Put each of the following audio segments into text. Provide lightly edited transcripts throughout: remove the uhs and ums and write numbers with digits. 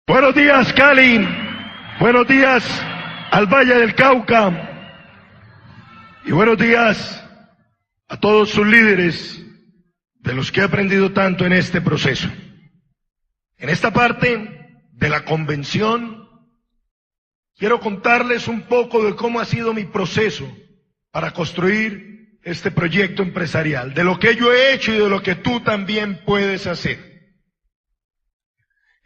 Buenos días, Cali. Buenos días al Valle del Cauca. Y buenos días a todos sus líderes, de los que he aprendido tanto en este proceso. En esta parte de la convención, quiero contarles un poco de cómo ha sido mi proceso para construir este proyecto empresarial, de lo que yo he hecho y de lo que tú también puedes hacer.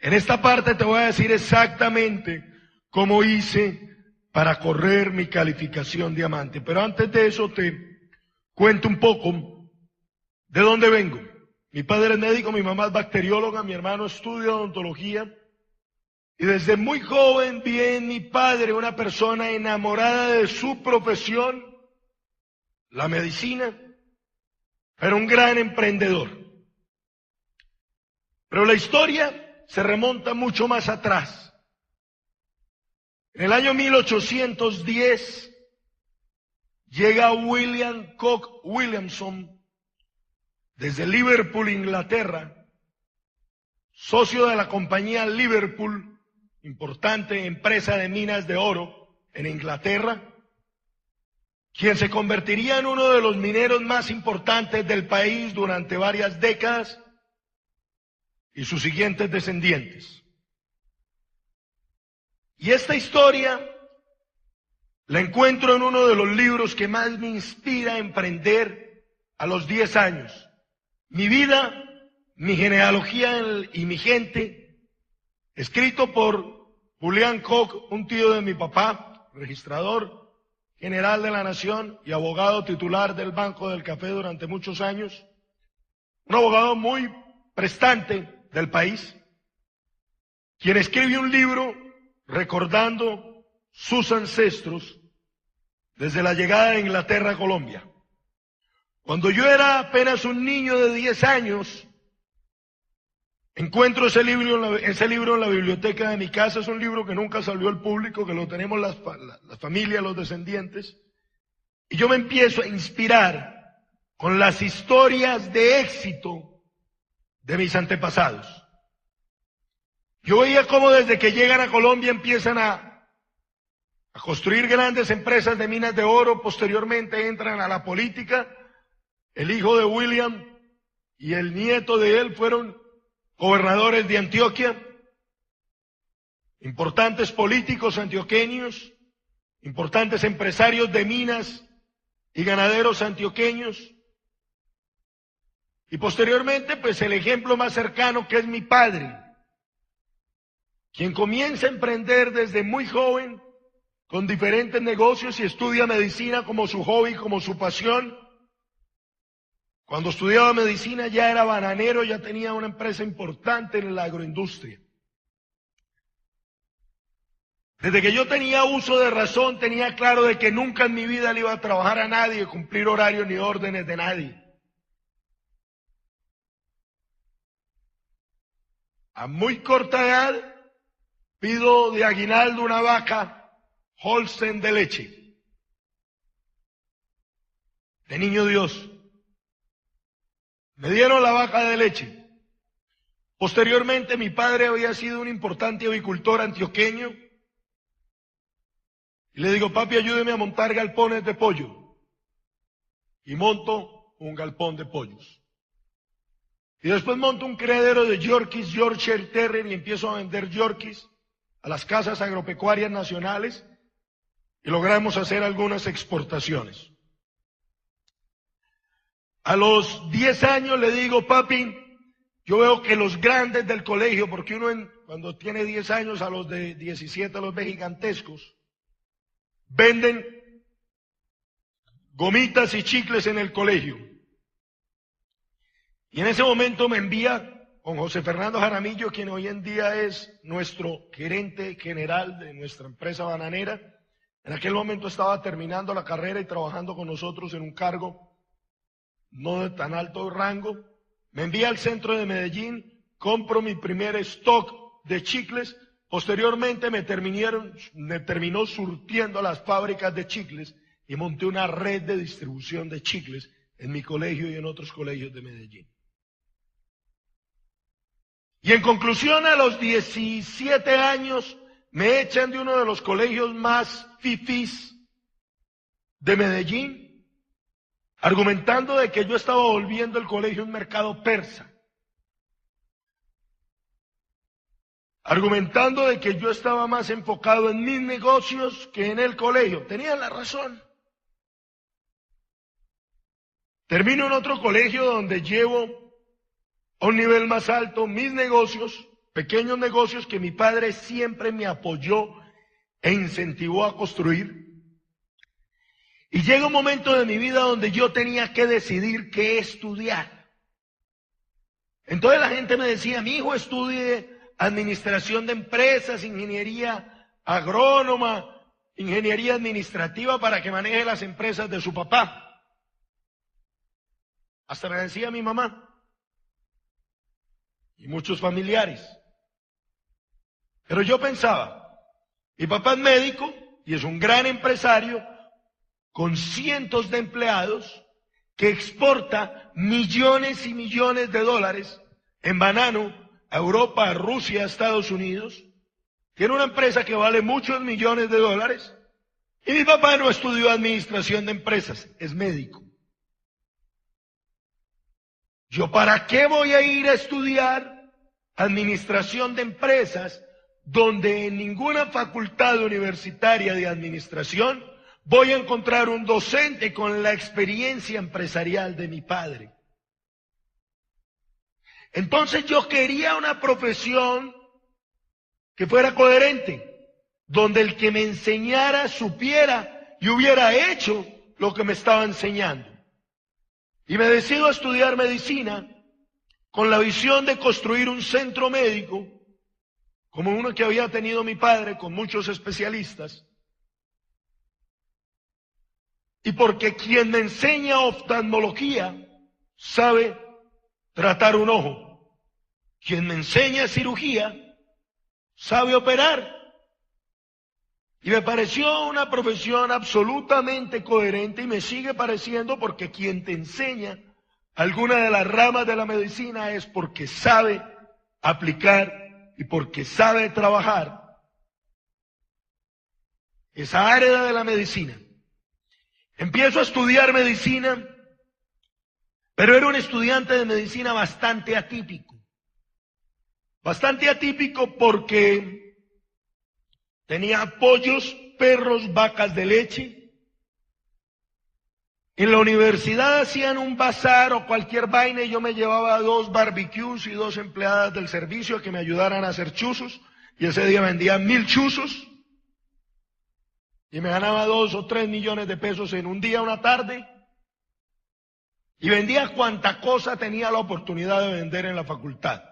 En esta parte te voy a decir exactamente cómo hice para correr mi calificación diamante. Pero antes de eso te cuento un poco de dónde vengo. Mi padre es médico, mi mamá es bacterióloga, mi hermano estudia odontología. Y desde muy joven vi en mi padre una persona enamorada de su profesión, la medicina, pero un gran emprendedor. Pero la historia se remonta mucho más atrás. En el año 1810 llega William Koch Williamson desde Liverpool, Inglaterra, socio de la compañía Liverpool, importante empresa de minas de oro en Inglaterra, quien se convertiría en uno de los mineros más importantes del país durante varias décadas, y sus siguientes descendientes. Y esta historia la encuentro en uno de los libros que más me inspira a emprender a los 10 años. Mi vida, mi genealogía y mi gente, escrito por Julián Koch, un tío de mi papá, registrador general de la Nación y abogado titular del Banco del Café durante muchos años, un abogado muy prestante del país, quien escribe un libro recordando sus ancestros desde la llegada de Inglaterra a Colombia. Cuando yo era apenas un niño de 10 años, encuentro ese libro en la biblioteca de mi casa. Es un libro que nunca salió al público, que lo tenemos las familias, los descendientes, y yo me empiezo a inspirar con las historias de éxito de mis antepasados. Yo veía cómo desde que llegan a Colombia empiezan a construir grandes empresas de minas de oro, posteriormente entran a la política. El hijo de William y el nieto de él fueron gobernadores de Antioquia, importantes políticos antioqueños, importantes empresarios de minas y ganaderos antioqueños. Y posteriormente, pues el ejemplo más cercano, que es mi padre, quien comienza a emprender desde muy joven con diferentes negocios y estudia medicina como su hobby, como su pasión. Cuando estudiaba medicina ya era bananero, ya tenía una empresa importante en la agroindustria. Desde que yo tenía uso de razón, tenía claro de que nunca en mi vida le iba a trabajar a nadie, cumplir horarios ni órdenes de nadie. A muy corta edad, pido de aguinaldo una vaca Holstein de leche. De niño Dios. Me dieron la vaca de leche. Posteriormente, mi padre había sido un importante avicultor antioqueño. Y le digo, papi, ayúdeme a montar galpones de pollo. Y monto un galpón de pollos. Y después monto un criadero de Yorkies, Yorkshire Terrier, y empiezo a vender Yorkies a las casas agropecuarias nacionales, y logramos hacer algunas exportaciones. A los 10 años le digo, papi, yo veo que los grandes del colegio, porque uno cuando tiene 10 años, a los de 17 los ve gigantescos, venden gomitas y chicles en el colegio. Y en ese momento me envía con José Fernando Jaramillo, quien hoy en día es nuestro gerente general de nuestra empresa bananera. En aquel momento estaba terminando la carrera y trabajando con nosotros en un cargo no de tan alto rango. Me envía al centro de Medellín, compro mi primer stock de chicles. Posteriormente me terminó surtiendo las fábricas de chicles y monté una red de distribución de chicles en mi colegio y en otros colegios de Medellín. Y en conclusión, a los 17 años me echan de uno de los colegios más fifís de Medellín, argumentando de que yo estaba volviendo el colegio un mercado persa, argumentando de que yo estaba más enfocado en mis negocios que en el colegio. Tenían la razón. Termino en otro colegio donde llevo a un nivel más alto mis negocios, pequeños negocios que mi padre siempre me apoyó e incentivó a construir. Y llega un momento de mi vida donde yo tenía que decidir qué estudiar. Entonces la gente me decía, mi hijo estudie administración de empresas, ingeniería agrónoma, ingeniería administrativa para que maneje las empresas de su papá. Hasta me decía mi mamá y muchos familiares. Pero yo pensaba, mi papá es médico y es un gran empresario con cientos de empleados que exporta millones y millones de dólares en banano a Europa, a Rusia, a Estados Unidos. Tiene una empresa que vale muchos millones de dólares. Y mi papá no estudió administración de empresas, es médico. ¿Yo para qué voy a ir a estudiar administración de empresas donde en ninguna facultad universitaria de administración voy a encontrar un docente con la experiencia empresarial de mi padre? Entonces yo quería una profesión que fuera coherente, donde el que me enseñara supiera y hubiera hecho lo que me estaba enseñando. Y me decido a estudiar medicina con la visión de construir un centro médico, como uno que había tenido mi padre, con muchos especialistas. Y porque quien me enseña oftalmología sabe tratar un ojo. Quien me enseña cirugía sabe operar. Y me pareció una profesión absolutamente coherente y me sigue pareciendo, porque quien te enseña alguna de las ramas de la medicina es porque sabe aplicar y porque sabe trabajar esa área de la medicina. Empiezo a estudiar medicina, pero era un estudiante de medicina bastante atípico. Bastante atípico porque tenía pollos, perros, vacas de leche. En la universidad hacían un bazar o cualquier vaina y yo me llevaba 2 barbecues y 2 empleadas del servicio a que me ayudaran a hacer chuzos. Y ese día vendía 1000 chuzos. Y me ganaba 2 o 3 millones de pesos en un día, una tarde. Y vendía cuanta cosa tenía la oportunidad de vender en la facultad.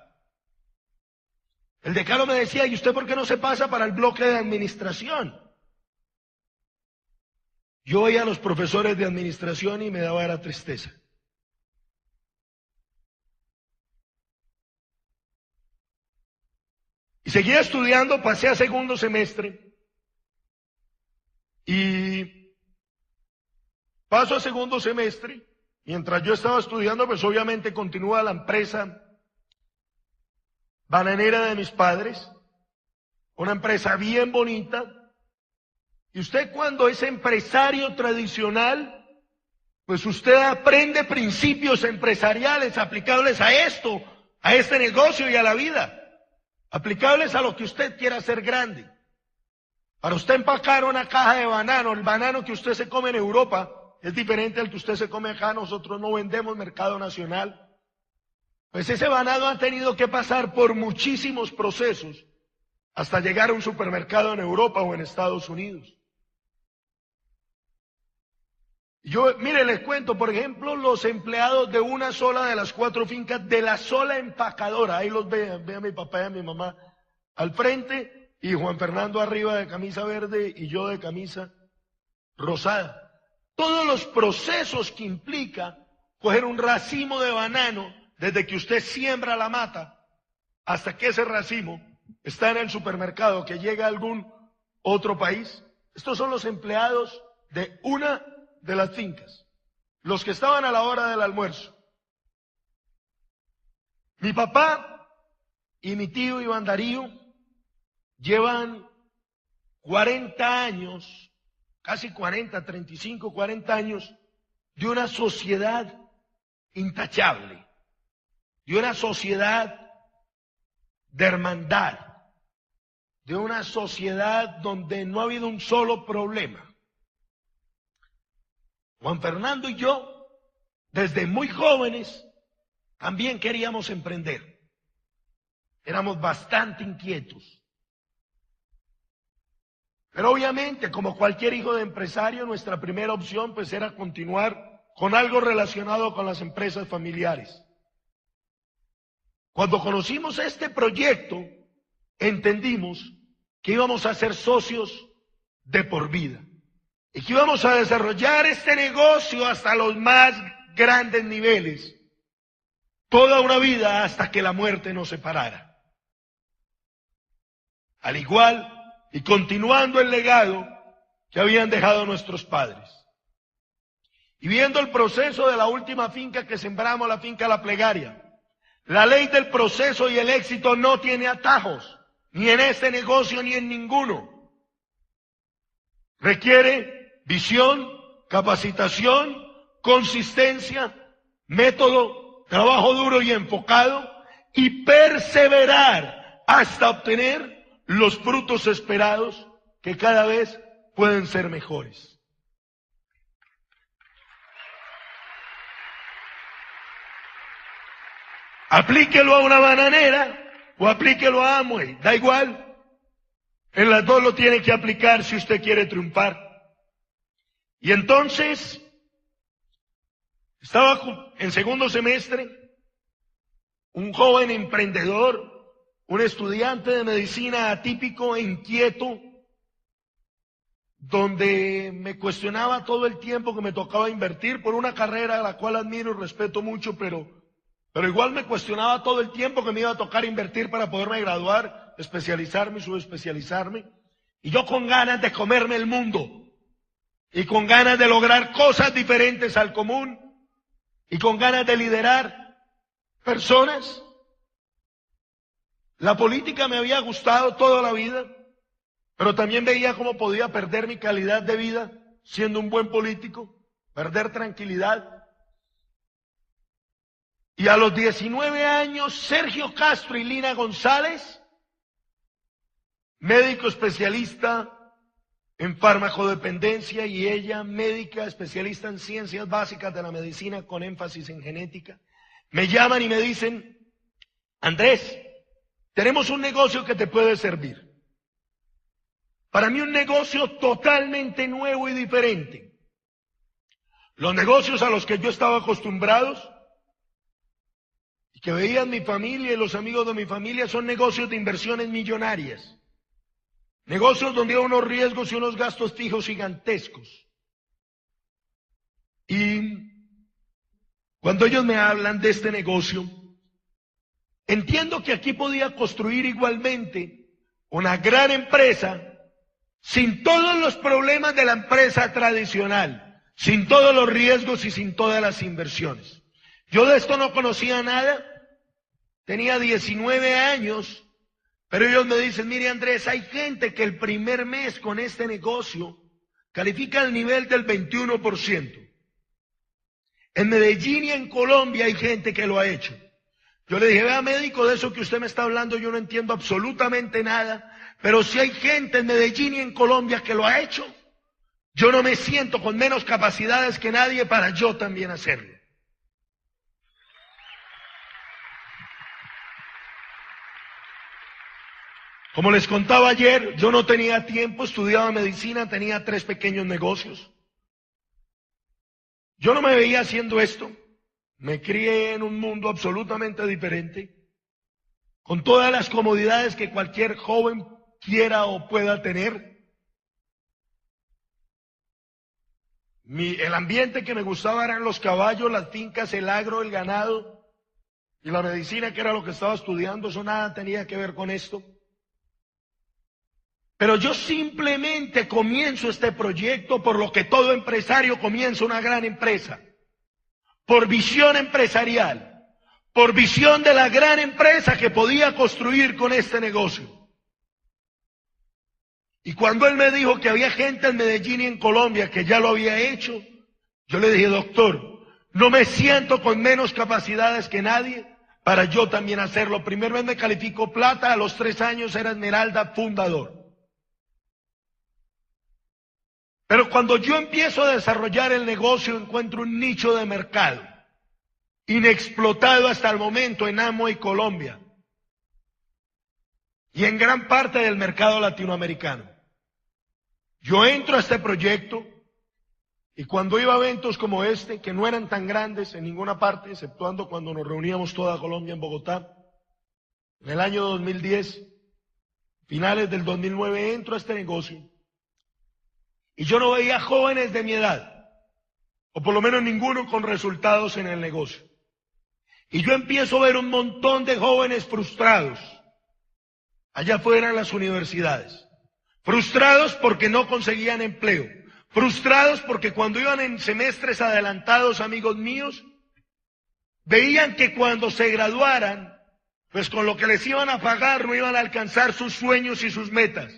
El decano me decía, ¿y usted por qué no se pasa para el bloque de administración? Yo oía a los profesores de administración y me daba la tristeza. Y seguía estudiando, pasé a segundo semestre. Y paso a segundo semestre. Mientras yo estaba estudiando, pues obviamente continúa la empresa bananera de mis padres, una empresa bien bonita. Y usted, cuando es empresario tradicional, pues usted aprende principios empresariales aplicables a esto, a este negocio y a la vida, aplicables a lo que usted quiera hacer grande. Para usted empacar una caja de banano, el banano que usted se come en Europa es diferente al que usted se come acá. Nosotros no vendemos mercado nacional. Pues ese banano ha tenido que pasar por muchísimos procesos hasta llegar a un supermercado en Europa o en Estados Unidos. Yo, mire, les cuento, por ejemplo, los empleados de una sola de las 4 fincas, de la sola empacadora, ahí los ve a mi papá y a mi mamá al frente, y Juan Fernando arriba de camisa verde y yo de camisa rosada. Todos los procesos que implica coger un racimo de banano, desde que usted siembra la mata hasta que ese racimo está en el supermercado, que llega a algún otro país. Estos son los empleados de una de las fincas, los que estaban a la hora del almuerzo. Mi papá y mi tío Iván Darío llevan 40 años, casi 40, 35, 40 años, de una sociedad intachable, de una sociedad de hermandad, de una sociedad donde no ha habido un solo problema. Juan Fernando y yo, desde muy jóvenes, también queríamos emprender. Éramos bastante inquietos. Pero obviamente, como cualquier hijo de empresario, nuestra primera opción pues era continuar con algo relacionado con las empresas familiares. Cuando conocimos este proyecto, entendimos que íbamos a ser socios de por vida y que íbamos a desarrollar este negocio hasta los más grandes niveles, toda una vida hasta que la muerte nos separara. Al igual y continuando el legado que habían dejado nuestros padres. Y viendo el proceso de la última finca que sembramos, la finca La Plegaria, la ley del proceso y el éxito no tiene atajos, ni en este negocio ni en ninguno. Requiere visión, capacitación, consistencia, método, trabajo duro y enfocado, y perseverar hasta obtener los frutos esperados que cada vez pueden ser mejores. Aplíquelo a una bananera o aplíquelo a Amway, da igual. En las dos lo tiene que aplicar si usted quiere triunfar. Y entonces, estaba en segundo semestre, un joven emprendedor, un estudiante de medicina atípico e inquieto, donde me cuestionaba todo el tiempo que me tocaba invertir por una carrera a la cual admiro y respeto mucho, pero igual me cuestionaba todo el tiempo que me iba a tocar invertir para poderme graduar, especializarme y subespecializarme. Y yo con ganas de comerme el mundo, y con ganas de lograr cosas diferentes al común, y con ganas de liderar personas. La política me había gustado toda la vida, pero también veía cómo podía perder mi calidad de vida siendo un buen político, perder tranquilidad. Y a los 19 años, Sergio Castro y Lina González, médico especialista en farmacodependencia y ella médica especialista en ciencias básicas de la medicina con énfasis en genética, me llaman y me dicen: Andrés, tenemos un negocio que te puede servir. Para mí un negocio totalmente nuevo y diferente. Los negocios a los que yo estaba acostumbrados y que veían mi familia y los amigos de mi familia son negocios de inversiones millonarias. Negocios donde hay unos riesgos y unos gastos fijos gigantescos. Y cuando ellos me hablan de este negocio, entiendo que aquí podía construir igualmente una gran empresa sin todos los problemas de la empresa tradicional, sin todos los riesgos y sin todas las inversiones. Yo de esto no conocía nada, tenía 19 años, pero ellos me dicen: mire Andrés, hay gente que el primer mes con este negocio califica al nivel del 21%. En Medellín y en Colombia hay gente que lo ha hecho. Yo le dije: vea médico, de eso que usted me está hablando yo no entiendo absolutamente nada, pero si hay gente en Medellín y en Colombia que lo ha hecho, yo no me siento con menos capacidades que nadie para yo también hacerlo. Como les contaba ayer, yo no tenía tiempo, estudiaba medicina, tenía 3 pequeños negocios. Yo no me veía haciendo esto. Me crié en un mundo absolutamente diferente, con todas las comodidades que cualquier joven quiera o pueda tener. El ambiente que me gustaba eran los caballos, las fincas, el agro, el ganado y la medicina, que era lo que estaba estudiando. Eso nada tenía que ver con esto. Pero yo simplemente comienzo este proyecto por lo que todo empresario comienza una gran empresa. Por visión empresarial, por visión de la gran empresa que podía construir con este negocio. Y cuando él me dijo que había gente en Medellín y en Colombia que ya lo había hecho, yo le dije, doctor, no me siento con menos capacidades que nadie para yo también hacerlo. Primer vez me calificó plata, a los 3 años era esmeralda fundador. Pero cuando yo empiezo a desarrollar el negocio, encuentro un nicho de mercado inexplotado hasta el momento en Amway Colombia y en gran parte del mercado latinoamericano. Yo entro a este proyecto y cuando iba a eventos como este, que no eran tan grandes en ninguna parte, exceptuando cuando nos reuníamos toda Colombia en Bogotá, en el año 2010, finales del 2009, entro a este negocio y yo no veía jóvenes de mi edad, o por lo menos ninguno con resultados en el negocio. Y yo empiezo a ver un montón de jóvenes frustrados allá afuera en las universidades. Frustrados porque no conseguían empleo. Frustrados porque cuando iban en semestres adelantados, amigos míos, veían que cuando se graduaran, pues con lo que les iban a pagar no iban a alcanzar sus sueños y sus metas.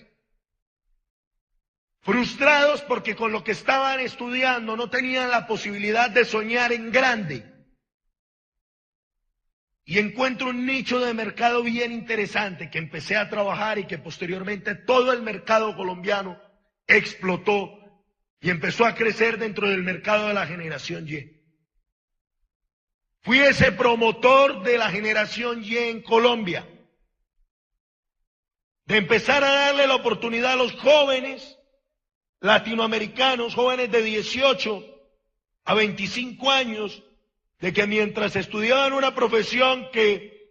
Frustrados porque con lo que estaban estudiando no tenían la posibilidad de soñar en grande. Y encuentro un nicho de mercado bien interesante que empecé a trabajar y que posteriormente todo el mercado colombiano explotó y empezó a crecer dentro del mercado de la generación Y. Fui ese promotor de la generación Y en Colombia, de empezar a darle la oportunidad a los jóvenes latinoamericanos, jóvenes de 18 a 25 años, de que mientras estudiaban una profesión que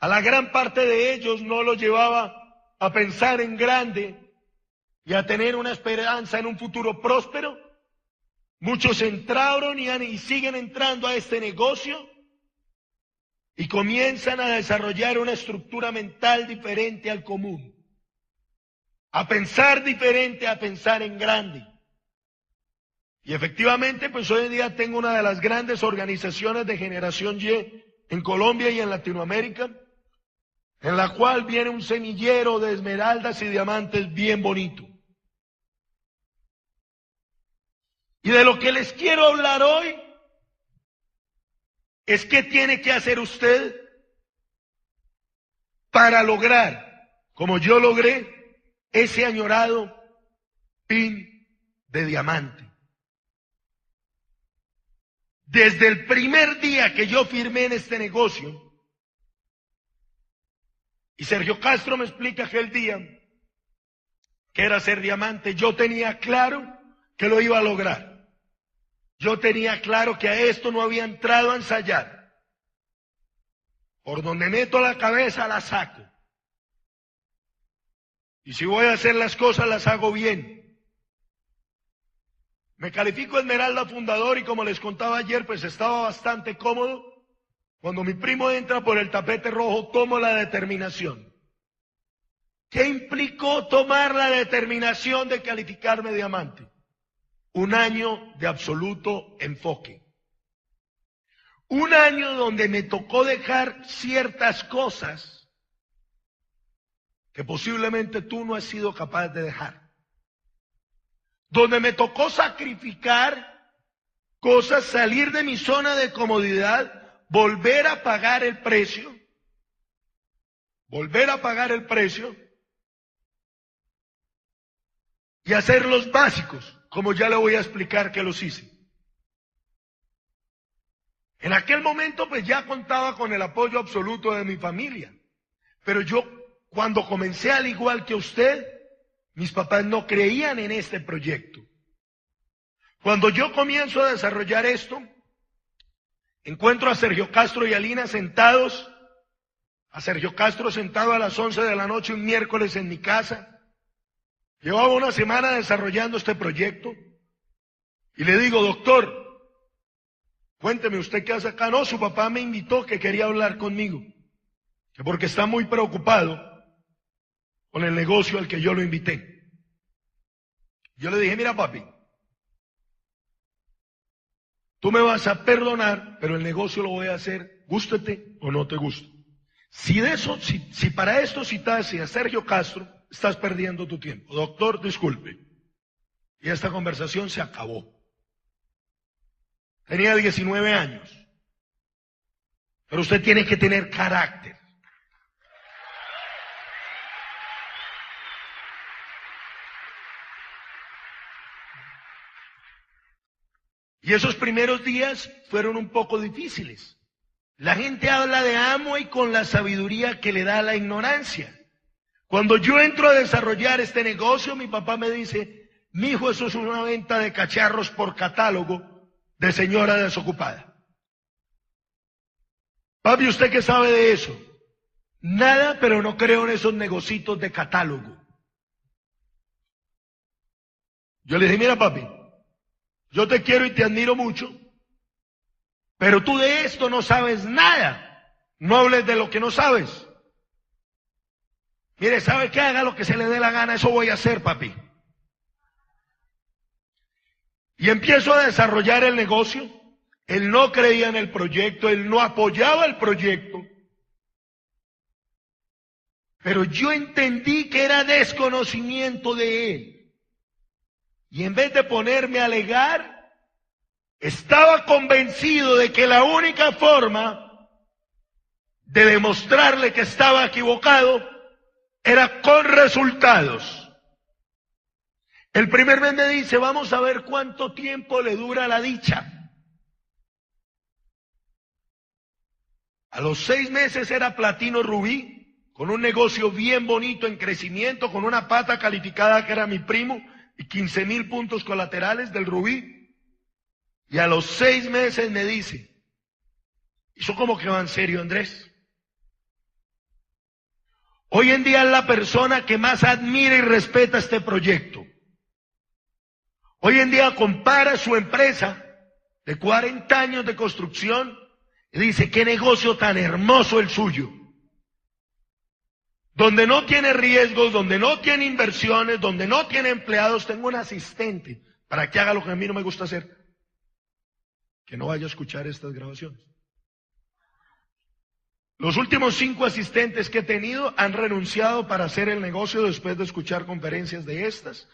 a la gran parte de ellos no los llevaba a pensar en grande y a tener una esperanza en un futuro próspero, muchos entraron y siguen entrando a este negocio y comienzan a desarrollar una estructura mental diferente al común, a pensar diferente, a pensar en grande. Y efectivamente, pues hoy en día tengo una de las grandes organizaciones de generación Y en Colombia y en Latinoamérica, en la cual viene un semillero de esmeraldas y diamantes bien bonito. Y de lo que les quiero hablar hoy es qué tiene que hacer usted para lograr, como yo logré, ese añorado pin de diamante. Desde el primer día que yo firmé en este negocio, y Sergio Castro me explica aquel día que era ser diamante, yo tenía claro que lo iba a lograr. Yo tenía claro que a esto no había entrado a ensayar. Por donde meto la cabeza la saco. Y si voy a hacer las cosas las hago bien. Me califico esmeralda fundador y como les contaba ayer, pues estaba bastante cómodo. Cuando mi primo entra por el tapete rojo, tomo la determinación. ¿Qué implicó tomar la determinación de calificarme diamante? Un año de absoluto enfoque. Un año donde me tocó dejar ciertas cosas que posiblemente tú no has sido capaz de dejar. Donde me tocó sacrificar cosas, salir de mi zona de comodidad, volver a pagar el precio, y hacer los básicos, como ya le voy a explicar que los hice. En aquel momento pues ya contaba con el apoyo absoluto de mi familia, pero yo cuando comencé al igual que usted, mis papás no creían en este proyecto. Cuando yo comienzo a desarrollar esto, encuentro a Sergio Castro y a Lina sentados, a Sergio Castro sentado a las 11 de la noche un miércoles en mi casa. Llevaba una semana desarrollando este proyecto y le digo, doctor, cuénteme usted qué hace acá. No, su papá me invitó que quería hablar conmigo, que porque está muy preocupado con el negocio al que yo lo invité. Yo le dije, mira papi, tú me vas a perdonar, pero el negocio lo voy a hacer gústete o no te guste. Si para esto citase a Sergio Castro, estás perdiendo tu tiempo. Doctor, disculpe. Y esta conversación se acabó. Tenía 19 años. Pero usted tiene que tener carácter. Y esos primeros días fueron un poco difíciles. La gente habla de Amway con la sabiduría que le da la ignorancia. Cuando yo entro a desarrollar este negocio, mi papá me dice, mijo, eso es una venta de cacharros por catálogo de señora desocupada. Papi, ¿usted qué sabe de eso? Nada, pero no creo en esos negocios de catálogo. Yo le dije, mira papi, yo te quiero y te admiro mucho, pero tú de esto no sabes nada. No hables de lo que no sabes. Mire, ¿sabe qué? Haga lo que se le dé la gana, eso voy a hacer, papi. Y empiezo a desarrollar el negocio. Él no creía en el proyecto, él no apoyaba el proyecto. Pero yo entendí que era desconocimiento de él. Y en vez de ponerme a alegar, estaba convencido de que la única forma de demostrarle que estaba equivocado era con resultados. El primer mes me dice, vamos a ver cuánto tiempo le dura la dicha. A los 6 meses era platino rubí, con un negocio bien bonito en crecimiento, con una pata calificada que era mi primo, y 15,000 puntos colaterales del rubí. Y a los 6 meses me dice, ¿eso cómo que va en serio, Andrés? Hoy en día es la persona que más admira y respeta este proyecto. Hoy en día compara su empresa de 40 años de construcción y dice, qué negocio tan hermoso el suyo. Donde no tiene riesgos, donde no tiene inversiones, donde no tiene empleados, tengo un asistente para que haga lo que a mí no me gusta hacer. Que no vaya a escuchar estas grabaciones. Los últimos 5 asistentes que he tenido han renunciado para hacer el negocio después de escuchar conferencias de estas.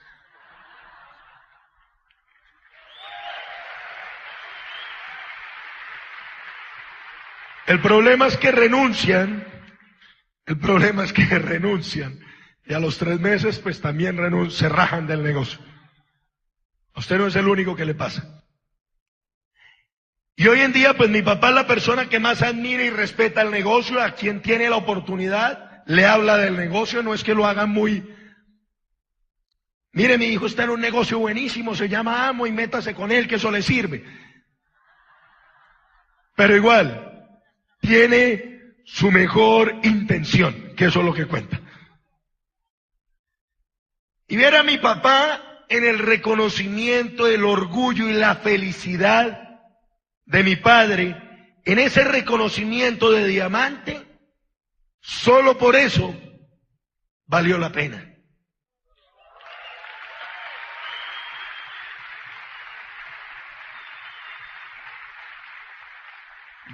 El problema es que renuncian. El problema es que renuncian y a los 3 meses pues también se rajan del negocio. A usted no es el único que le pasa. Y hoy en día pues mi papá es la persona que más admira y respeta el negocio, a quien tiene la oportunidad, le habla del negocio, no es que lo hagan muy... Mire, mi hijo está en un negocio buenísimo, se llama Amway, y métase con él que eso le sirve. Pero igual, tiene su mejor intención, que eso es lo que cuenta. Y ver a mi papá en el reconocimiento, el orgullo y la felicidad de mi padre, en ese reconocimiento de diamante, solo por eso valió la pena.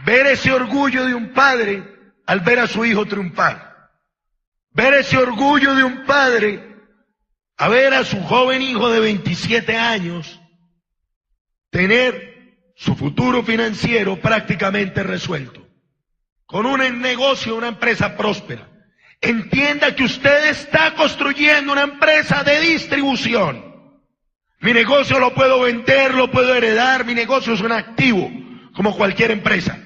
Ver ese orgullo de un padre al ver a su hijo triunfar. Ver ese orgullo de un padre a ver a su joven hijo de 27 años tener su futuro financiero prácticamente resuelto. Con un negocio, una empresa próspera. Entienda que usted está construyendo una empresa de distribución. Mi negocio lo puedo vender, lo puedo heredar, mi negocio es un activo, como cualquier empresa.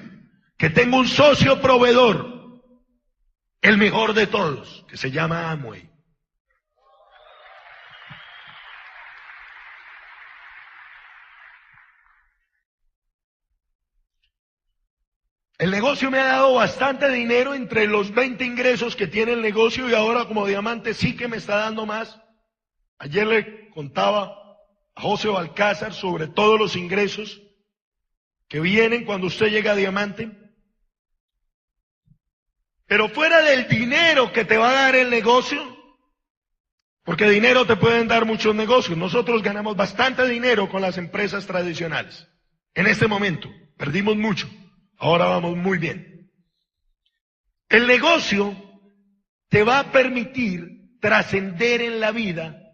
Que tengo un socio proveedor, el mejor de todos, que se llama Amway. El negocio me ha dado bastante dinero entre los 20 ingresos que tiene el negocio y ahora como diamante sí que me está dando más. Ayer le contaba a José Balcázar sobre todos los ingresos que vienen cuando usted llega a diamante. Pero fuera del dinero que te va a dar el negocio, porque dinero te pueden dar muchos negocios. Nosotros ganamos bastante dinero con las empresas tradicionales. En este momento, perdimos mucho. Ahora vamos muy bien. El negocio te va a permitir trascender en la vida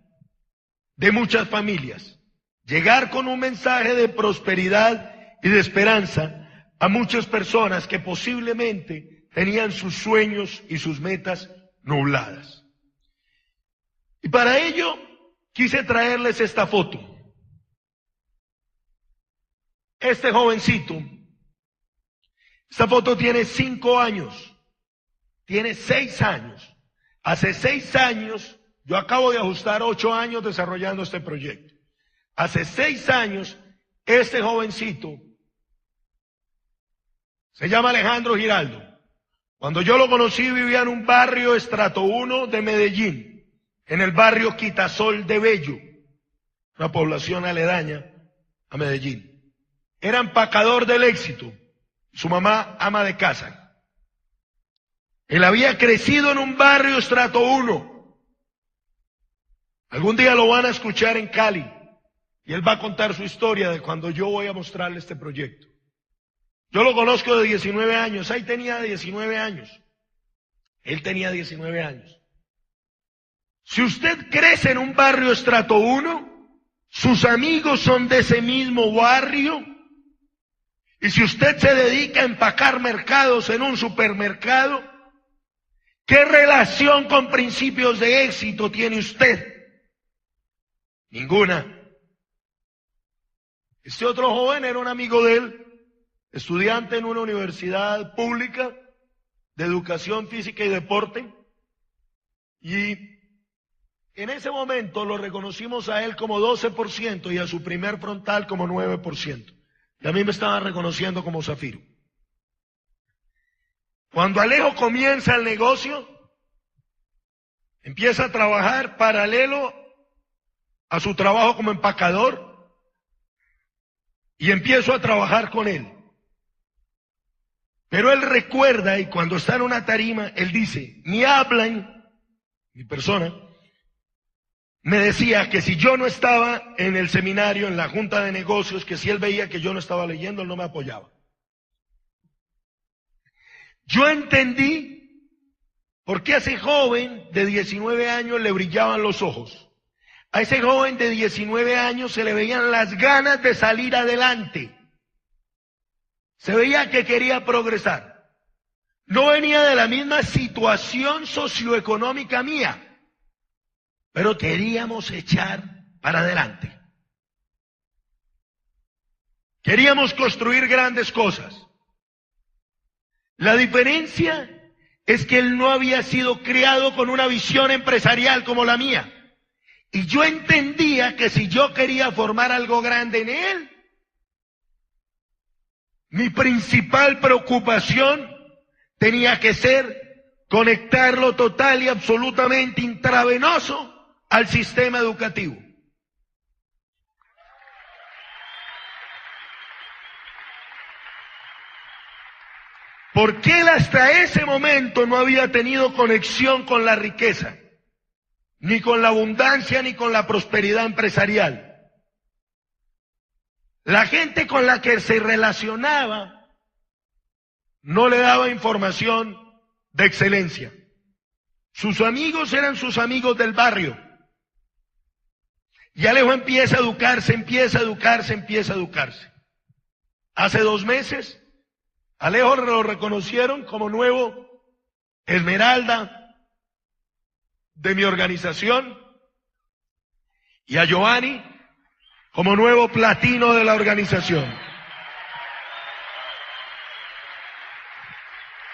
de muchas familias, llegar con un mensaje de prosperidad y de esperanza a muchas personas que posiblemente tenían sus sueños y sus metas nubladas. Y para ello quise traerles esta foto. Este jovencito, esta foto tiene 5 años, tiene 6 años. Hace 6 años, yo acabo de ajustar 8 años desarrollando este proyecto. Hace 6 años, este jovencito se llama Alejandro Giraldo. Cuando yo lo conocí vivía en un barrio estrato 1 de Medellín, en el barrio Quitasol de Bello, una población aledaña a Medellín. Era empacador del éxito, su mamá ama de casa. Él había crecido en un barrio estrato 1. Algún día lo van a escuchar en Cali y él va a contar su historia de cuando yo voy a mostrarle este proyecto. Yo lo conozco de 19 años, ahí tenía 19 años. Él tenía 19 años. Si usted crece en un barrio estrato 1, sus amigos son de ese mismo barrio, y si usted se dedica a empacar mercados en un supermercado, ¿qué relación con principios de éxito tiene usted? Ninguna. Este otro joven era un amigo de él, estudiante en una universidad pública de educación física y deporte, y en ese momento lo reconocimos a él como 12% y a su primer frontal como 9%. Y a mí me estaban reconociendo como Zafiro. Cuando Alejo comienza el negocio, empieza a trabajar paralelo a su trabajo como empacador y empiezo a trabajar con él. Pero él recuerda, y cuando está en una tarima, él dice, mi persona, me decía que si yo no estaba en el seminario, en la junta de negocios, que si él veía que yo no estaba leyendo, él no me apoyaba. Yo entendí por qué a ese joven de 19 años le brillaban los ojos. A ese joven de 19 años se le veían las ganas de salir adelante. Se veía que quería progresar. No venía de la misma situación socioeconómica mía, pero queríamos echar para adelante. Queríamos construir grandes cosas. La diferencia es que él no había sido criado con una visión empresarial como la mía. Y yo entendía que si yo quería formar algo grande en él, mi principal preocupación tenía que ser conectarlo total y absolutamente intravenoso al sistema educativo. Porque él hasta ese momento no había tenido conexión con la riqueza, ni con la abundancia, ni con la prosperidad empresarial. La gente con la que se relacionaba no le daba información de excelencia. Sus amigos eran sus amigos del barrio. Y Alejo empieza a educarse. Hace 2 meses, Alejo lo reconocieron como nuevo Esmeralda de mi organización y a Giovanni como nuevo platino de la organización.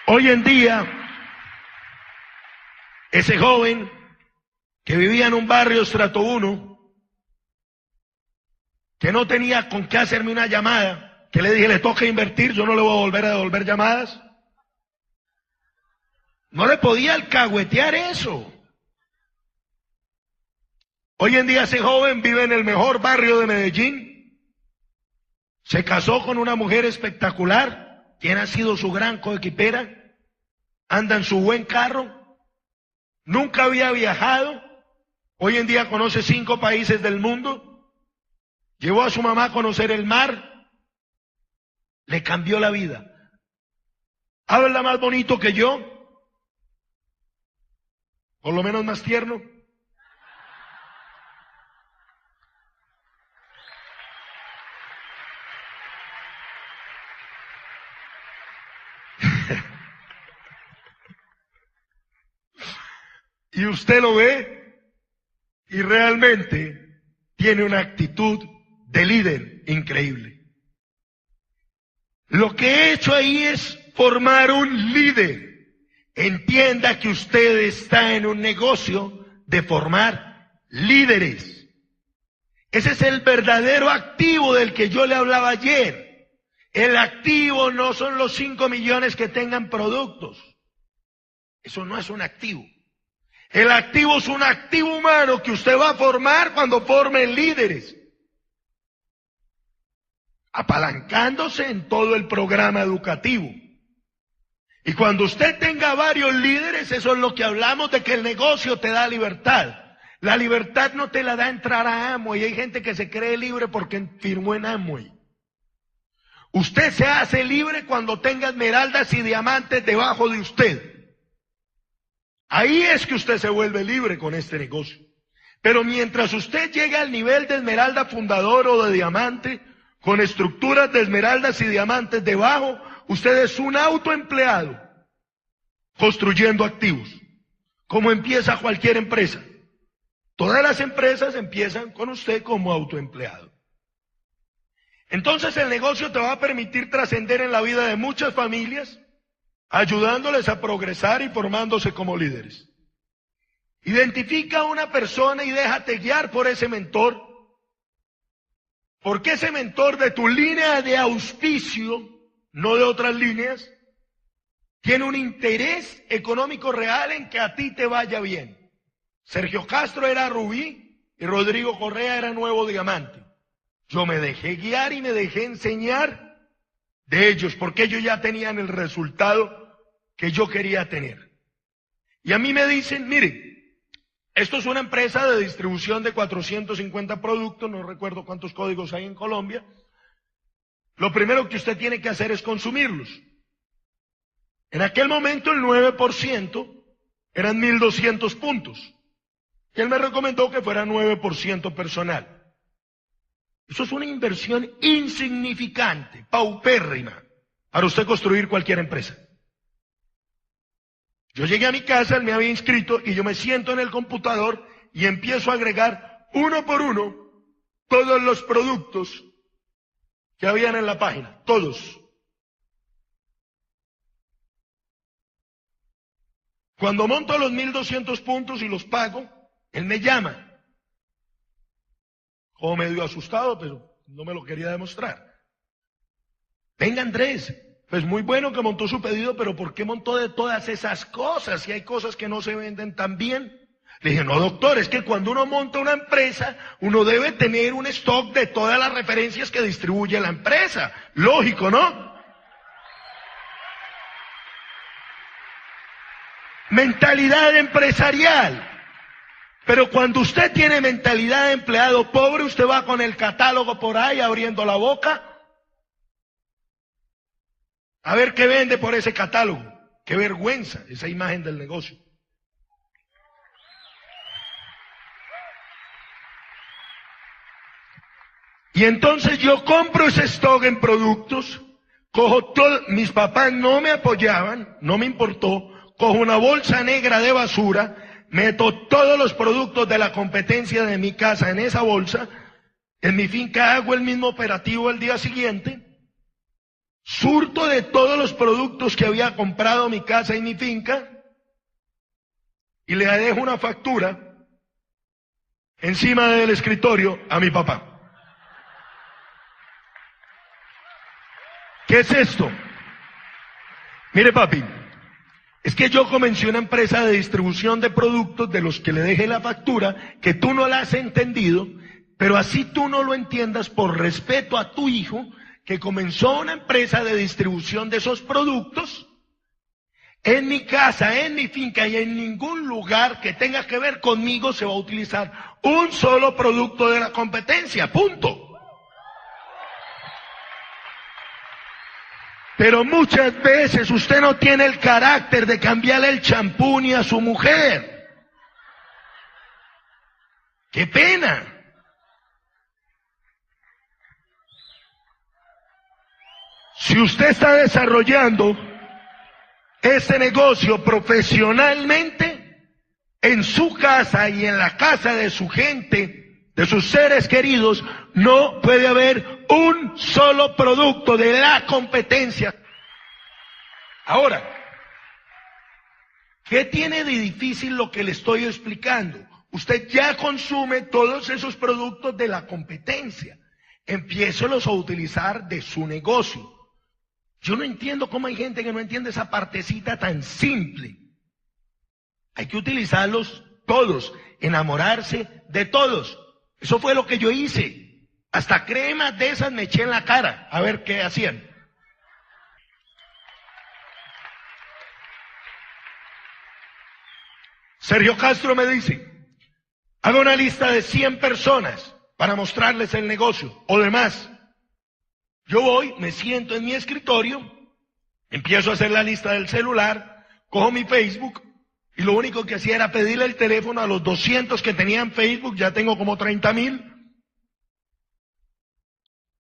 Hoy en día, ese joven que vivía en un barrio estrato 1, que no tenía con qué hacerme una llamada, que le dije, le toca invertir, yo no le voy a volver a devolver llamadas. No le podía alcahuetear eso. Hoy en día ese joven vive en el mejor barrio de Medellín, se casó con una mujer espectacular, quien ha sido su gran coequipera, anda en su buen carro, nunca había viajado, hoy en día conoce 5 países del mundo, llevó a su mamá a conocer el mar, le cambió la vida. habla más bonito que yo, por lo menos más tierno. Y usted lo ve y realmente tiene una actitud de líder increíble. Lo que he hecho ahí es formar un líder. Entienda que usted está en un negocio de formar líderes. Ese es el verdadero activo del que yo le hablaba ayer. El activo no son los 5 millones que tengan productos. Eso no es un activo. El activo es un activo humano que usted va a formar cuando forme líderes, apalancándose en todo el programa educativo. Y cuando usted tenga varios líderes, eso es lo que hablamos de que el negocio te da libertad. La libertad no te la da entrar a Amway. Hay gente que se cree libre porque firmó en Amway. Usted se hace libre cuando tenga esmeraldas y diamantes debajo de usted. Ahí es que usted se vuelve libre con este negocio. Pero mientras usted llega al nivel de esmeralda fundador o de diamante, con estructuras de esmeraldas y diamantes debajo, usted es un autoempleado construyendo activos. Como empieza cualquier empresa. Todas las empresas empiezan con usted como autoempleado. Entonces el negocio te va a permitir trascender en la vida de muchas familias, ayudándoles a progresar y formándose como líderes. Identifica a una persona y déjate guiar por ese mentor, porque ese mentor de tu línea de auspicio, no de otras líneas, tiene un interés económico real en que a ti te vaya bien. Sergio Castro era rubí y Rodrigo Correa era nuevo diamante. Yo me dejé guiar y me dejé enseñar de ellos, porque ellos ya tenían el resultado que yo quería tener. Y a mí me dicen, mire, esto es una empresa de distribución de 450 productos, no recuerdo cuántos códigos hay en Colombia. Lo primero que usted tiene que hacer es consumirlos. En aquel momento el 9% eran 1.200 puntos. Y él me recomendó que fuera 9% personal. Eso es una inversión insignificante, paupérrima, para usted construir cualquier empresa. Yo llegué a mi casa, él me había inscrito y yo me siento en el computador y empiezo a agregar uno por uno todos los productos que habían en la página, todos. Cuando monto los 1.200 puntos y los pago, él me llama. Como medio asustado, pero no me lo quería demostrar. Venga, Andrés, pues muy bueno que montó su pedido, pero ¿por qué montó de todas esas cosas? Si hay cosas que no se venden tan bien. Le dije, no, doctor, es que cuando uno monta una empresa, uno debe tener un stock de todas las referencias que distribuye la empresa. Lógico, ¿no? Mentalidad empresarial. Pero cuando usted tiene mentalidad de empleado pobre, usted va con el catálogo por ahí abriendo la boca a ver qué vende por ese catálogo. Qué vergüenza esa imagen del negocio. Y entonces yo compro ese stock en productos, cojo todo, mis papás no me apoyaban, no me importó, cojo una bolsa negra de basura, meto todos los productos de la competencia de mi casa en esa bolsa, en mi finca hago el mismo operativo el día siguiente, surto de todos los productos que había comprado mi casa y mi finca, y le dejo una factura encima del escritorio a mi papá. ¿Qué es esto? Mire, papi, es que yo comencé una empresa de distribución de productos de los que le dejé la factura, que tú no la has entendido, pero así tú no lo entiendas por respeto a tu hijo, que comenzó una empresa de distribución de esos productos, en mi casa, en mi finca y en ningún lugar que tenga que ver conmigo se va a utilizar un solo producto de la competencia, punto. Pero muchas veces usted no tiene el carácter de cambiarle el champú ni a su mujer. ¡Qué pena! Si usted está desarrollando este negocio profesionalmente, en su casa y en la casa de su gente, de sus seres queridos, no puede haber un solo producto de la competencia. Ahora, ¿qué tiene de difícil lo que le estoy explicando? Usted ya consume todos esos productos de la competencia. Empiézolos a utilizar de su negocio. Yo no entiendo cómo hay gente que no entiende esa partecita tan simple. Hay que utilizarlos todos, enamorarse de todos. Eso fue lo que yo hice. Hasta cremas de esas me eché en la cara, a ver qué hacían. Sergio Castro me dice, haga una lista de 100 personas para mostrarles el negocio o demás. Yo voy, me siento en mi escritorio, empiezo a hacer la lista del celular, cojo mi Facebook y lo único que hacía era pedirle el teléfono a los 200 que tenían Facebook, ya tengo como 30,000.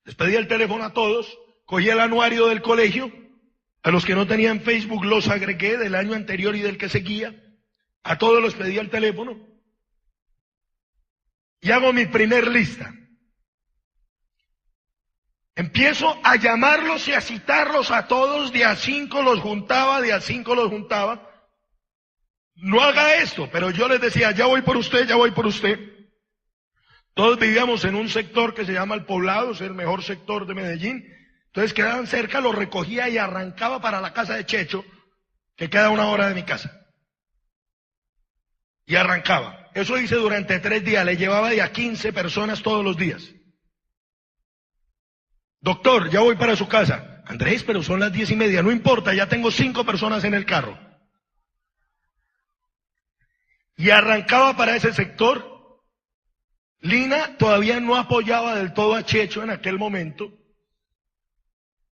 Les pedí el teléfono a todos, cogí el anuario del colegio, a los que no tenían Facebook los agregué del año anterior y del que seguía, a todos les pedí el teléfono y hago mi primer lista. Empiezo a llamarlos y a citarlos a todos, de a 5 los juntaba, de a 5 los juntaba. No haga esto, pero yo les decía, ya voy por usted, ya voy por usted. Todos vivíamos en un sector que se llama El Poblado, es el mejor sector de Medellín. Entonces quedaban cerca, los recogía y arrancaba para la casa de Checho, que queda a 1 hora de mi casa. Y arrancaba. Eso hice durante 3 días, le llevaba de a 15 personas todos los días. Doctor, ya voy para su casa. Andrés, pero son las 10:30, no importa, ya tengo 5 personas en el carro. Y arrancaba para ese sector. Lina todavía no apoyaba del todo a Checho en aquel momento.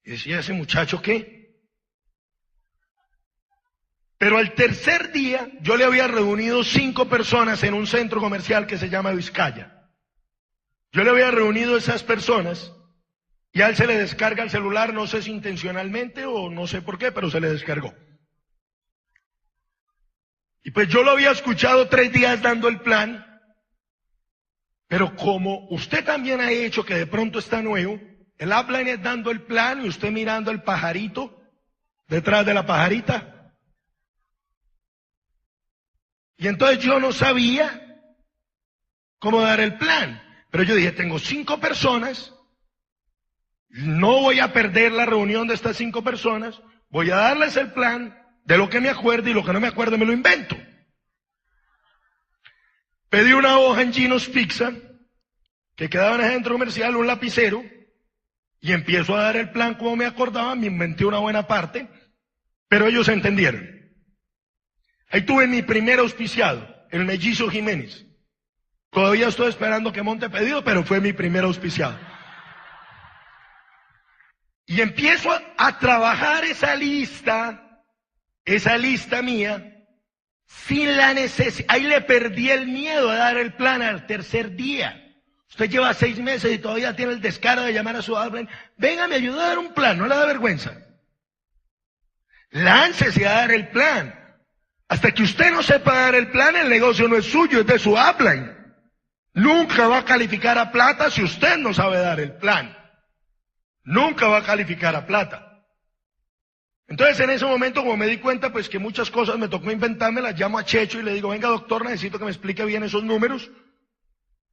Y decía, ¿ese muchacho qué? Pero al tercer día yo le había reunido 5 personas en un centro comercial que se llama Vizcaya. Yo le había reunido esas personas y a él se le descarga el celular, no sé si intencionalmente o no sé por qué, pero se le descargó. Y pues yo lo había escuchado 3 días dando el plan, pero como usted también ha hecho que de pronto está nuevo, el upline es dando el plan y usted mirando el pajarito detrás de la pajarita. Y entonces yo no sabía cómo dar el plan, pero yo dije, tengo 5 personas, no voy a perder la reunión de estas 5 personas, voy a darles el plan de lo que me acuerdo y lo que no me acuerdo me lo invento. Pedí una hoja en Gino's Pizza, que quedaba en el centro comercial, un lapicero, y empiezo a dar el plan como me acordaba, me inventé una buena parte, pero ellos entendieron. Ahí tuve mi primer auspiciado, el Mellizo Jiménez. Todavía estoy esperando que monte pedido, pero fue mi primer auspiciado. Y empiezo a trabajar esa lista mía, sin la necesidad. Ahí le perdí el miedo a dar el plan al tercer día. Usted lleva 6 meses y todavía tiene el descaro de llamar a su upline. Venga, me ayuda a dar un plan, no le da vergüenza. Láncese a dar el plan. Hasta que usted no sepa dar el plan, el negocio no es suyo, es de su upline. Nunca va a calificar a plata si usted no sabe dar el plan. Nunca va a calificar a plata. Entonces en ese momento, como me di cuenta pues que muchas cosas me tocó inventarme, las llamo a Checho y le digo, venga doctor, necesito que me explique bien esos números.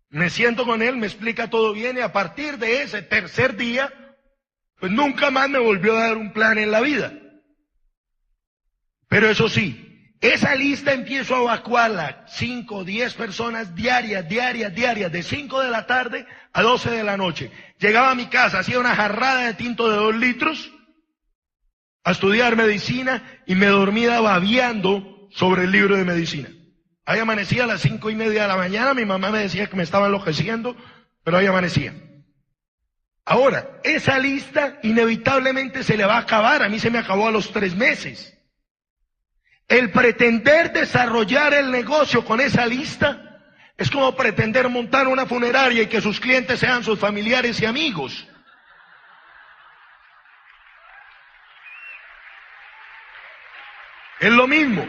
Me siento con él, me explica todo bien y a partir de ese tercer día, pues nunca más me volvió a dar un plan en la vida. Pero eso sí, esa lista empiezo a evacuarla, 5 o 10 personas diarias, de 5 de la tarde a 12 de la noche. Llegaba a mi casa, hacía una jarrada de tinto de 2 litros a estudiar medicina y me dormía babeando sobre el libro de medicina. Ahí amanecía a las 5:30 de la mañana, mi mamá me decía que me estaba enloqueciendo, pero ahí amanecía. Ahora, esa lista inevitablemente se le va a acabar. A mí se me acabó a los 3 meses. El pretender desarrollar el negocio con esa lista es como pretender montar una funeraria y que sus clientes sean sus familiares y amigos. Es lo mismo.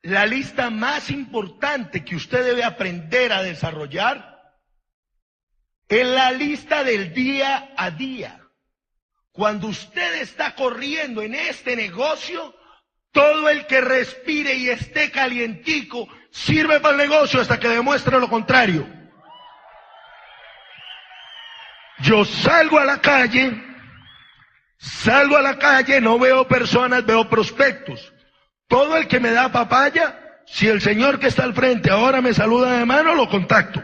La lista más importante que usted debe aprender a desarrollar es la lista del día a día. Cuando usted está corriendo en este negocio, todo el que respire y esté calientico sirve para el negocio hasta que demuestre lo contrario. Yo salgo a la calle, no veo personas, veo prospectos. Todo el que me da papaya, si el señor que está al frente ahora me saluda de mano, lo contacto.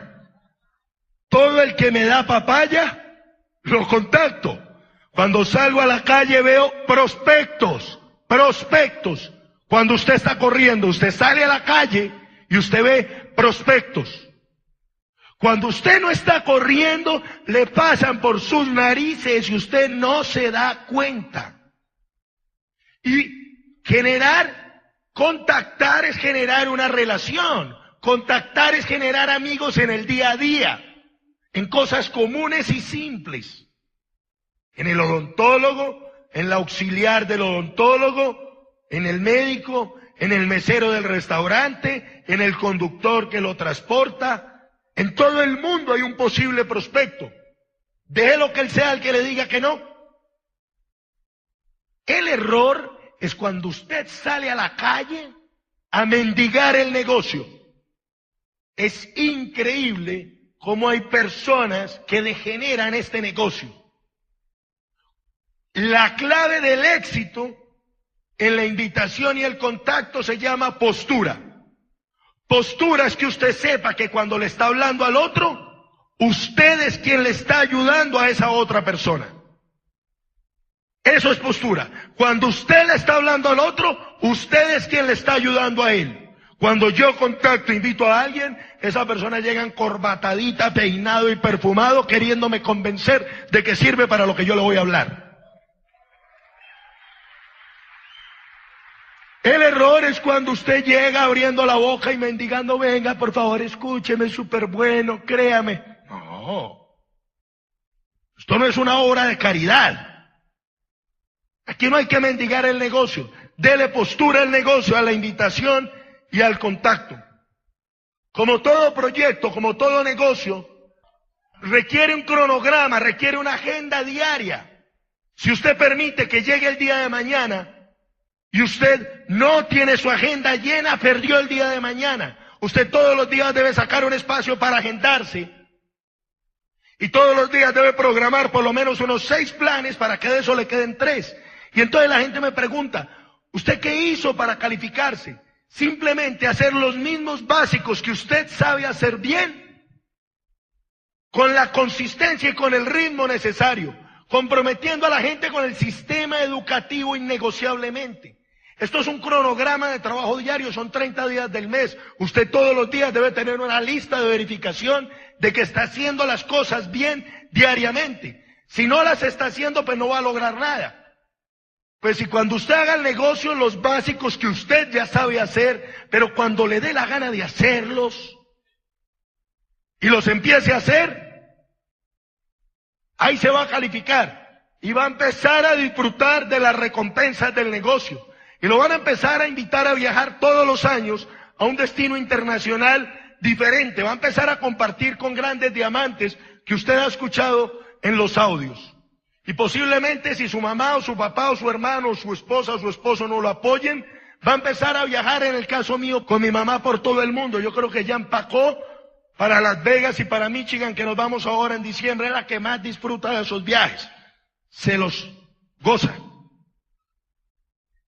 Todo el que me da papaya, lo contacto. Cuando salgo a la calle veo prospectos. Cuando usted está corriendo, usted sale a la calle y usted ve prospectos. Cuando usted no está corriendo, le pasan por sus narices y usted no se da cuenta. Y contactar es generar una relación. Contactar es generar amigos en el día a día, en cosas comunes y simples. En el odontólogo, en la auxiliar del odontólogo, en el médico, en el mesero del restaurante, en el conductor que lo transporta. En todo el mundo hay un posible prospecto. Déjelo que él sea el que le diga que no. El error es cuando usted sale a la calle a mendigar el negocio. Es increíble cómo hay personas que degeneran este negocio. La clave del éxito en la invitación y el contacto se llama postura. Postura es que usted sepa que cuando le está hablando al otro, usted es quien le está ayudando a esa otra persona. Eso es postura. Cuando usted le está hablando al otro, usted es quien le está ayudando a él. Cuando yo contacto, invito a alguien, esa persona llega encorbatadita, peinado y perfumado, queriéndome convencer de que sirve para lo que yo le voy a hablar. El error es cuando usted llega abriendo la boca y mendigando, venga, por favor, escúcheme, es súper bueno, créame. No. Esto no es una obra de caridad. Aquí no hay que mendigar el negocio. Dele postura al negocio, a la invitación y al contacto. Como todo proyecto, como todo negocio, requiere un cronograma, requiere una agenda diaria. Si usted permite que llegue el día de mañana y usted no tiene su agenda llena, perdió el día de mañana. Usted todos los días debe sacar un espacio para agendarse. Y todos los días debe programar por lo menos unos 6 planes para que de eso le queden 3. Y entonces la gente me pregunta, ¿usted qué hizo para calificarse? Simplemente hacer los mismos básicos que usted sabe hacer bien, con la consistencia y con el ritmo necesario, comprometiendo a la gente con el sistema educativo innegociablemente. Esto es un cronograma de trabajo diario, son 30 días del mes. Usted todos los días debe tener una lista de verificación de que está haciendo las cosas bien diariamente. Si no las está haciendo, pues no va a lograr nada. Pues si cuando usted haga el negocio, los básicos que usted ya sabe hacer, pero cuando le dé la gana de hacerlos y los empiece a hacer, ahí se va a calificar y va a empezar a disfrutar de las recompensas del negocio. Y lo van a empezar a invitar a viajar todos los años a un destino internacional diferente. Va a empezar a compartir con grandes diamantes que usted ha escuchado en los audios. Y posiblemente si su mamá o su papá o su hermano o su esposa o su esposo no lo apoyen, va a empezar a viajar, en el caso mío, con mi mamá por todo el mundo. Yo creo que ya empacó para Las Vegas y para Michigan, que nos vamos ahora en diciembre, es la que más disfruta de esos viajes. Se los goza.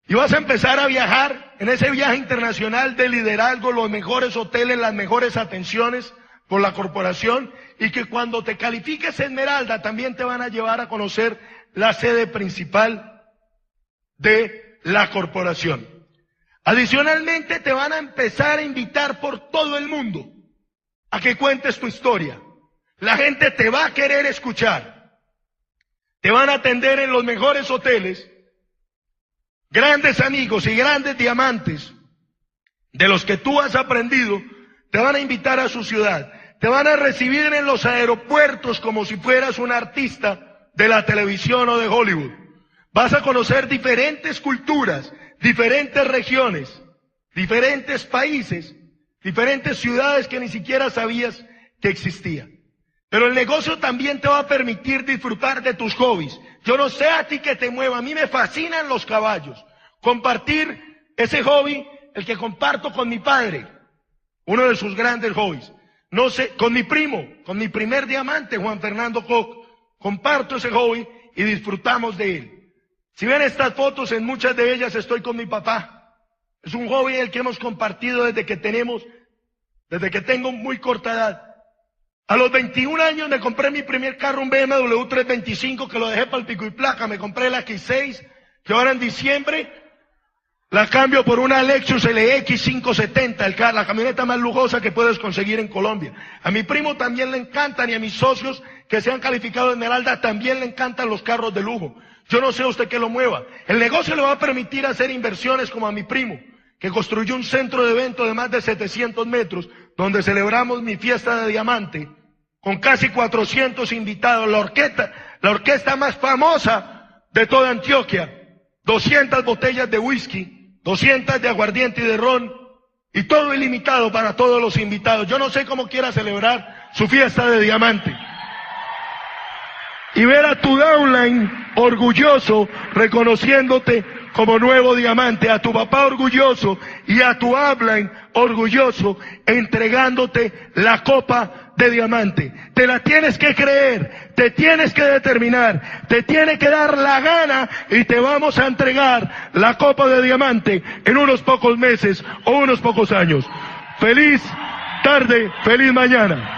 Y vas a empezar a viajar en ese viaje internacional de liderazgo, los mejores hoteles, las mejores atenciones por la corporación, y que cuando te califiques Esmeralda también te van a llevar a conocer la sede principal de la corporación. Adicionalmente te van a empezar a invitar por todo el mundo a que cuentes tu historia. La gente te va a querer escuchar. Te van a atender en los mejores hoteles. Grandes amigos y grandes diamantes de los que tú has aprendido te van a invitar a su ciudad. Te van a recibir en los aeropuertos como si fueras un artista de la televisión o de Hollywood. Vas a conocer diferentes culturas, diferentes regiones, diferentes países, diferentes ciudades que ni siquiera sabías que existían. Pero el negocio también te va a permitir disfrutar de tus hobbies. Yo no sé a ti qué te mueva, a mí me fascinan los caballos. Compartir ese hobby, el que comparto con mi padre, uno de sus grandes hobbies. No sé, con mi primo, con mi primer diamante, Juan Fernando Koch, comparto ese hobby y disfrutamos de él. Si ven estas fotos, en muchas de ellas estoy con mi papá. Es un hobby el que hemos compartido desde que tengo muy corta edad. A los 21 años me compré mi primer carro, un BMW 325, que lo dejé para el pico y placa. Me compré la X6, que ahora en diciembre la cambio por una Lexus LX 570, la camioneta más lujosa que puedes conseguir en Colombia. A mi primo también le encantan, y a mis socios que se han calificado de Esmeralda también le encantan los carros de lujo. Yo no sé a usted qué lo mueva. El negocio le va a permitir hacer inversiones como a mi primo, que construyó un centro de evento de más de 700 metros, donde celebramos mi fiesta de diamante, con casi 400 invitados, la orquesta más famosa de toda Antioquia, 200 botellas de whisky, 200 de aguardiente y de ron, y todo ilimitado para todos los invitados. Yo no sé cómo quiera celebrar su fiesta de diamante. Y ver a tu downline orgulloso, reconociéndote como nuevo diamante, a tu papá orgulloso y a tu upline orgulloso, entregándote la copa de diamante. Te la tienes que creer, te tienes que determinar, te tiene que dar la gana, y te vamos a entregar la copa de diamante en unos pocos meses o unos pocos años. Feliz tarde, feliz mañana.